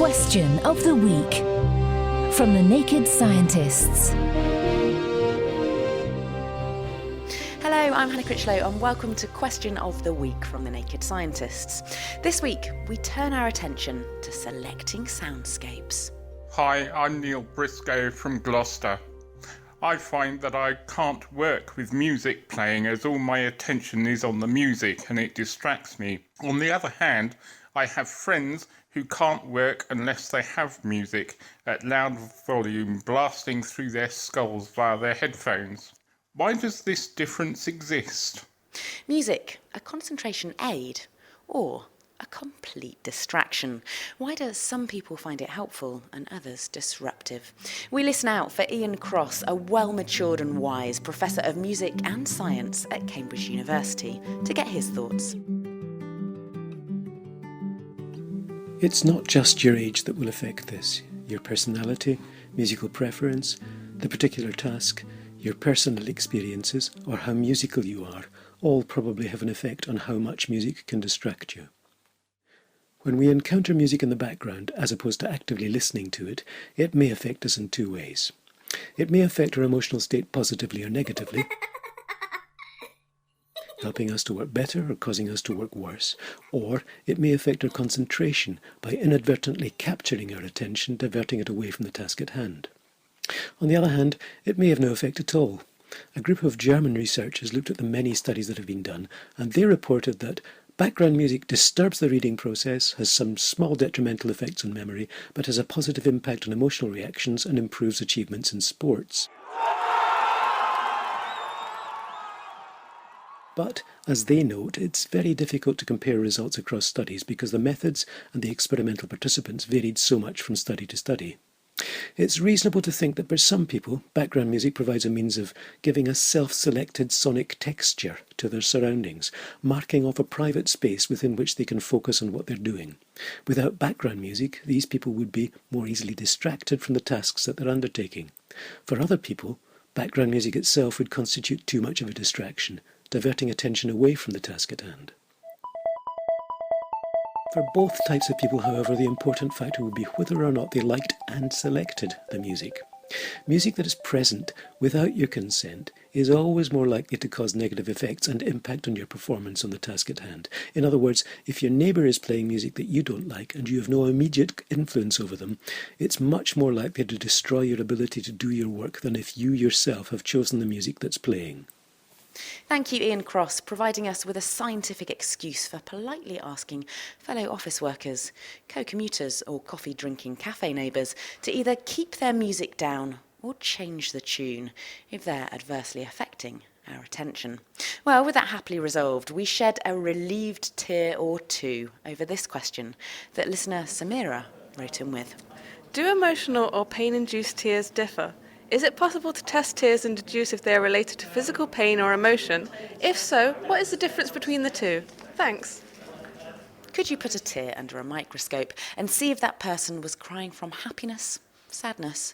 Question of the Week from the Naked Scientists. Hello, I'm Hannah Critchlow and welcome to Question of the Week from the Naked Scientists. This week, we turn our attention to selecting soundscapes. Hi, I'm Neil Briscoe from Gloucester. I find that I can't work with music playing as all my attention is on the music and it distracts me. On the other hand, I have friends who can't work unless they have music at loud volume blasting through their skulls via their headphones. Why does this difference exist? Music, a concentration aid or a complete distraction? Why do some people find it helpful and others disruptive? We listen out for Ian Cross, a well-matured and wise Professor of Music and Science at Cambridge University, to get his thoughts. It's not just your age that will affect this. Your personality, musical preference, the particular task, your personal experiences, or how musical you are, all probably have an effect on how much music can distract you. When we encounter music in the background, as opposed to actively listening to it, it may affect us in two ways. It may affect our emotional state positively or negatively, helping us to work better or causing us to work worse, or it may affect our concentration by inadvertently capturing our attention, diverting it away from the task at hand. On the other hand, it may have no effect at all. A group of German researchers looked at the many studies that have been done, and they reported that background music disturbs the reading process, has some small detrimental effects on memory, but has a positive impact on emotional reactions and improves achievements in sports. But, as they note, it's very difficult to compare results across studies because the methods and the experimental participants varied so much from study to study. It's reasonable to think that for some people, background music provides a means of giving a self-selected sonic texture to their surroundings, marking off a private space within which they can focus on what they're doing. Without background music, these people would be more easily distracted from the tasks that they're undertaking. For other people, background music itself would constitute too much of a distraction, diverting attention away from the task at hand. For both types of people, however, the important factor would be whether or not they liked and selected the music. Music that is present without your consent is always more likely to cause negative effects and impact on your performance on the task at hand. In other words, if your neighbour is playing music that you don't like and you have no immediate influence over them, it's much more likely to destroy your ability to do your work than if you yourself have chosen the music that's playing. Thank you, Ian Cross, providing us with a scientific excuse for politely asking fellow office workers, co-commuters or coffee-drinking cafe neighbours to either keep their music down or change the tune if they're adversely affecting our attention. Well, with that happily resolved, we shed a relieved tear or two over this question that listener Samira wrote in with. Do emotional or pain-induced tears differ? Is it possible to test tears and deduce if they are related to physical pain or emotion? If so, what is the difference between the two? Thanks. Could you put a tear under a microscope and see if that person was crying from happiness, sadness,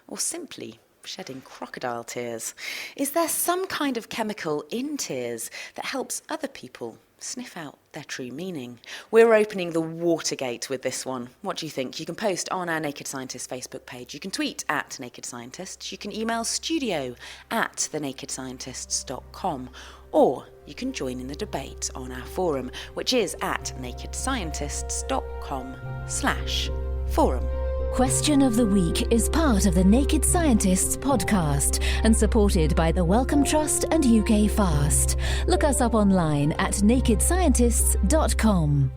or simply shedding crocodile tears? Is there some kind of chemical in tears that helps other people sniff out their true meaning? We're opening the Watergate with this one. What do you think? You can post on our Naked Scientists Facebook page. You can tweet at Naked Scientists. You can email studio@thenakedscientists.com. Or you can join in the debate on our forum, which is at nakedscientists.com/forum. Question of the Week is part of the Naked Scientists podcast and supported by the Wellcome Trust and UK Fast. Look us up online at nakedscientists.com.